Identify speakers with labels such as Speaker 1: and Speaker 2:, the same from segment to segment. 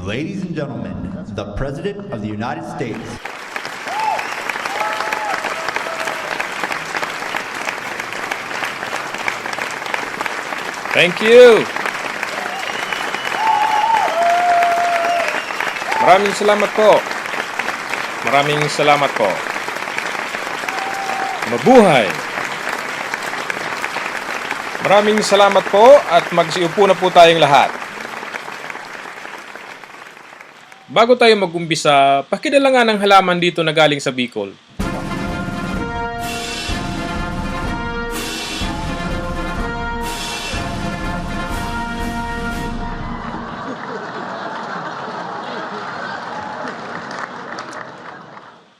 Speaker 1: Ladies and gentlemen, the President of the United States.
Speaker 2: Thank you. Maraming salamat po. Maraming salamat po. Mabuhay. Maraming salamat po at magsiupo na po tayong lahat. Bago tayo mag-umpisa, pakidala nga ng halaman dito na galing sa Bicol.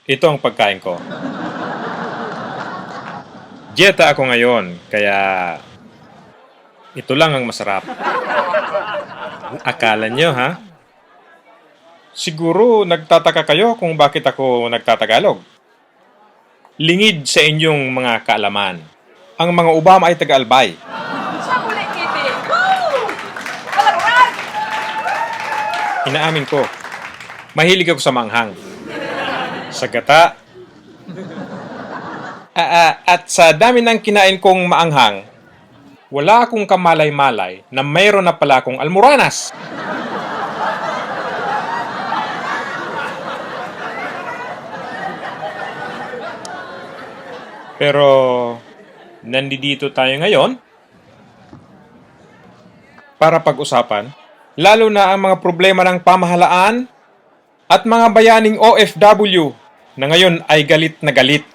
Speaker 2: Ito ang pagkain ko. Dieta ako ngayon, kaya ito lang ang masarap. Akala nyo, ha? Siguro nagtataka kayo kung bakit ako nagtatagalog. Lingid sa inyong mga kaalaman. Ang mga Obama ay taga-Albay. Inaamin ko, mahilig ako sa manghang. Sa gata. At sa dami ng kinain kong maanghang, wala akong kamalay-malay na mayroon na pala akong almoranas. Pero, nandito tayo ngayon para pag-usapan, lalo na ang mga problema ng pamahalaan at mga bayaning OFW na ngayon ay galit na galit.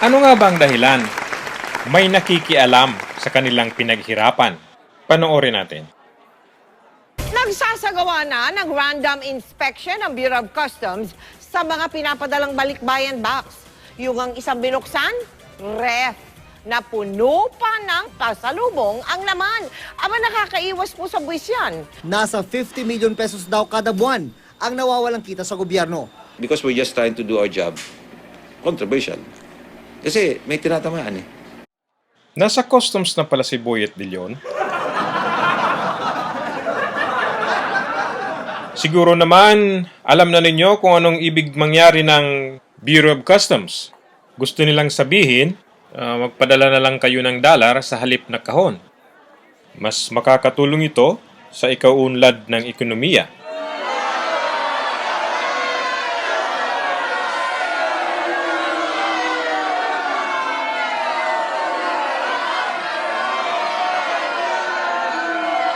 Speaker 2: Ano nga ba ang dahilan? May nakikialam sa kanilang pinaghirapan. Panoorin natin.
Speaker 3: Nagsasagawa na ng random inspection ng Bureau of Customs sa mga pinapadalang balikbayan box. Yung ang isang binuksan, ref, na puno pa ng pasalubong ang laman. Aba, nakakaiwas po sa buwis yan.
Speaker 4: Nasa 50 million pesos daw kada buwan ang nawawalang kita sa gobyerno.
Speaker 5: Because we're just trying to do our job, controversial. Kasi may tinatamaan eh.
Speaker 2: Nasa customs na pala si Boyet de Leon. Siguro naman, alam na ninyo kung anong ibig mangyari ng Bureau of Customs. Gusto nilang sabihin, magpadala na lang kayo ng dollar sa halip na kahon. Mas makakatulong ito sa ikaunlad ng ekonomiya.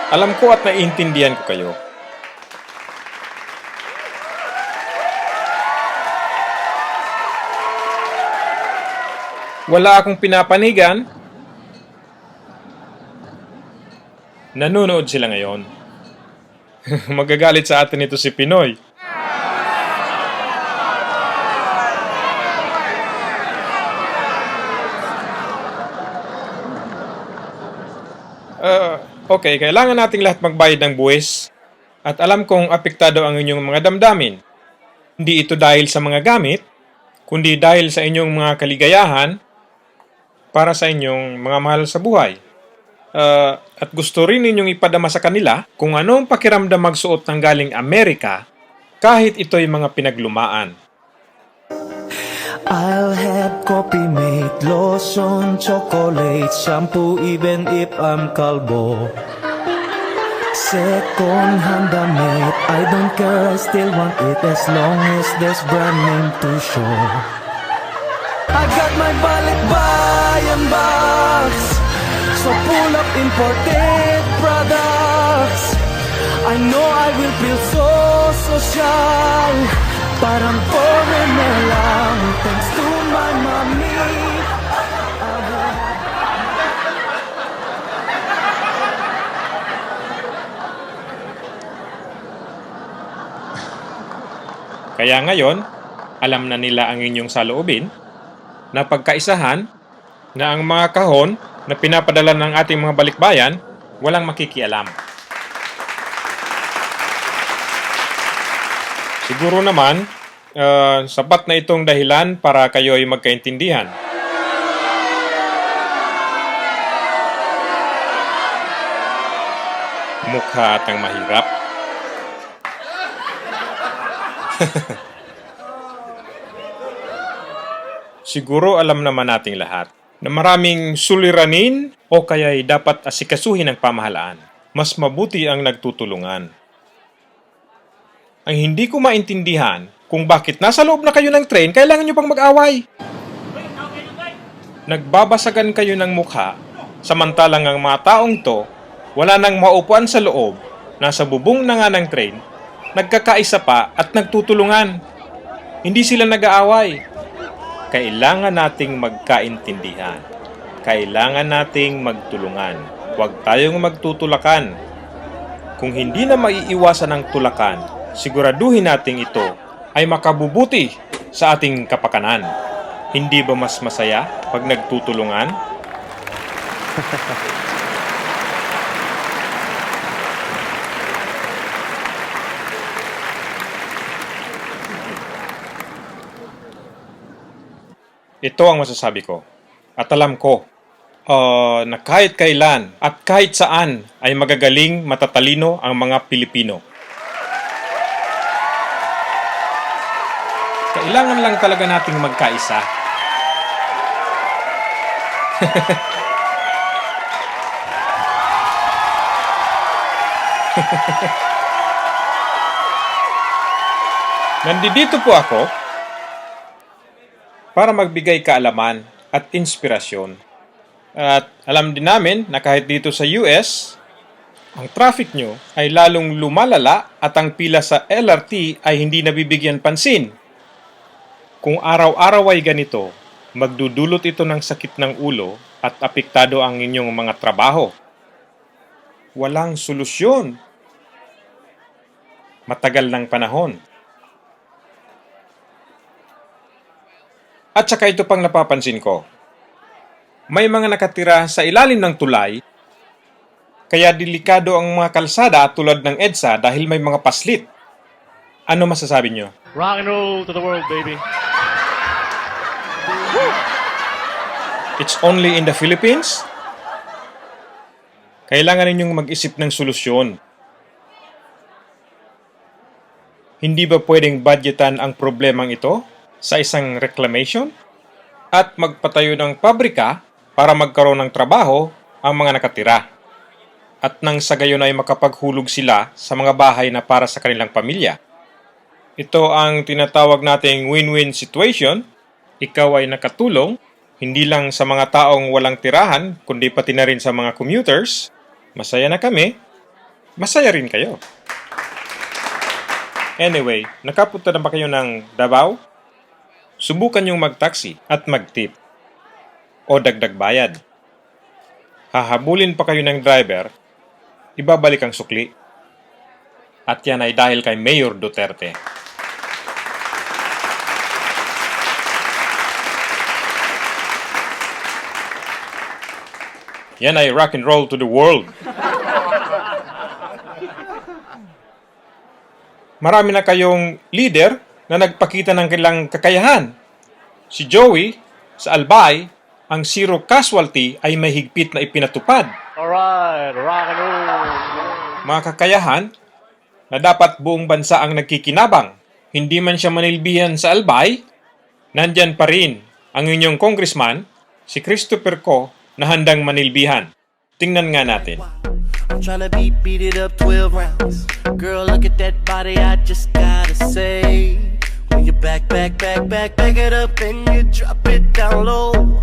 Speaker 2: Alam ko at naiintindihan ko kayo. Wala akong pinapanigan. Nanonood sila ngayon. Magagalit sa atin ito si Pinoy. Okay, kailangan nating lahat magbayad ng buwis. At alam kong apektado ang inyong mga damdamin. Hindi ito dahil sa mga gamit, kundi dahil sa inyong mga kaligayahan para sa inyong mga mahal sa buhay. At gusto rin ninyong ipadama sa kanila kung anong pakiramdam magsuot ng galing Amerika kahit ito'y mga pinaglumaan.
Speaker 6: I'll have coffee mate, lotion, chocolate, shampoo even if I'm kalbo. Second hand damit, I don't care, I still want it as long as there's brand name to show. I got my balikbayan box, so full of imported products. I know I will feel so social, parang foreigner lang, thanks to my mommy.
Speaker 2: Kaya ngayon, alam na nila ang inyong saloobin na pagkaisahan na ang mga kahon na pinapadala ng ating mga balikbayan walang makikialam. Siguro naman, sapat na itong dahilan para kayo ay magkaintindihan. Mukha atang mahirap. Siguro alam naman nating lahat na maraming suliranin o kaya'y dapat asikasuhin ng pamahalaan. Mas mabuti ang nagtutulungan. Ang hindi ko maintindihan kung bakit nasa loob na kayo ng train, kailangan nyo pang mag-away. Nagbabasagan kayo ng mukha, samantalang ang mga taong to, wala nang maupuan sa loob, nasa bubong na nga ng train, nagkakaisa pa at nagtutulungan. Hindi sila nag-aaway. Kailangan nating magkaintindihan. Kailangan nating magtulungan. Huwag tayong magtutulakan. Kung hindi na maiiwasan ang tulakan, siguraduhin nating ito ay makabubuti sa ating kapakanan. Hindi ba mas masaya pag nagtutulungan? Ito ang masasabi ko. At alam ko na kahit kailan at kahit saan ay magagaling, matatalino ang mga Pilipino. Kailangan lang talaga nating magkaisa. Nandito po ako para magbigay kaalaman at inspirasyon. At alam din namin na kahit dito sa US, ang traffic nyo ay lalong lumalala at ang pila sa LRT ay hindi nabibigyan pansin. Kung araw-araw ay ganito, magdudulot ito ng sakit ng ulo at apektado ang inyong mga trabaho. Walang solusyon. Matagal ng panahon. At saka ito pang napapansin ko. May mga nakatira sa ilalim ng tulay, kaya delikado ang mga kalsada tulad ng EDSA dahil may mga paslit. Ano masasabi nyo?
Speaker 7: Rock and roll to the world, baby.
Speaker 2: It's only in the Philippines? Kailangan ninyong mag-isip ng solusyon. Hindi ba pwedeng budgetan ang problemang ito sa isang reclamation at magpatayo ng pabrika para magkaroon ng trabaho ang mga nakatira at nang sa gayon ay makapaghulog sila sa mga bahay na para sa kanilang pamilya. Ito ang tinatawag nating win-win situation. Ikaw ay nakatulong hindi lang sa mga taong walang tirahan kundi pati na rin sa mga commuters. Masaya na kami, masaya rin kayo. Anyway, nakapunta na ba kayo ng Davao? Subukan yung mag-taxi at mag-tip o dagdag bayad. Hahabulin pa kayo ng driver, ibabalik ang sukli. At yan ay dahil kay Mayor Duterte. Yan ay rock and roll to the world. Marami na kayong leader na nagpakita ng kanilang kakayahan. Si Joey sa Albay, ang zero casualty ay may higpit na ipinatupad.
Speaker 7: Alright, rock and roll.
Speaker 2: Mga kakayahan na dapat buong bansa ang nagkikinabang. Hindi man siya manilbihan sa Albay, nandyan pa rin ang inyong congressman, si Christopher Ko, na handang manilbihan. Tingnan nga natin.
Speaker 6: I'm tryna beat it up 12 rounds. Girl, look at that body, I just gotta say. When you back it up and you drop it down low.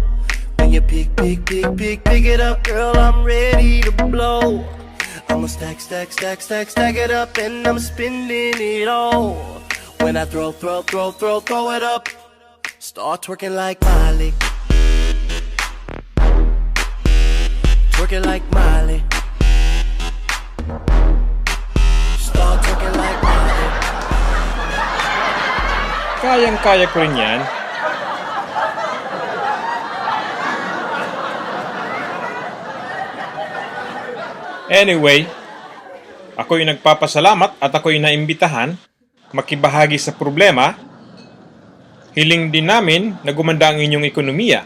Speaker 6: When you pick it up, girl, I'm ready to blow. I'ma stack it up and I'm spending it all. When I throw it up, start twerking like Miley. Twerking like Miley. Start twerking like Miley.
Speaker 2: Kayang-kaya ko rin yan. Anyway, ako'y nagpapasalamat at ako'y naimbitahan makibahagi sa problema. Hiling din namin na gumanda ang inyong ekonomiya.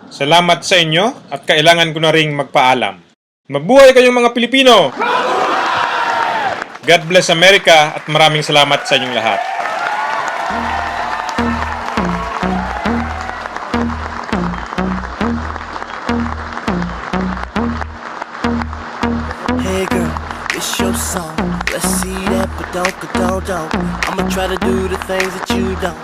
Speaker 2: Salamat sa inyo at kailangan ko na ring magpaalam. Mabuhay kayong mga Pilipino! God bless America at maraming salamat sa inyong lahat.
Speaker 6: Hey girl, it's your song. Let's see that ba-dunk-a-dunk-dunk. I'ma try to do the things that you don't.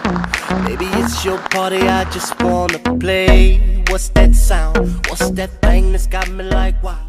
Speaker 6: Maybe it's your party, I just wanna play. What's that sound? What's that thing that's got me like wow?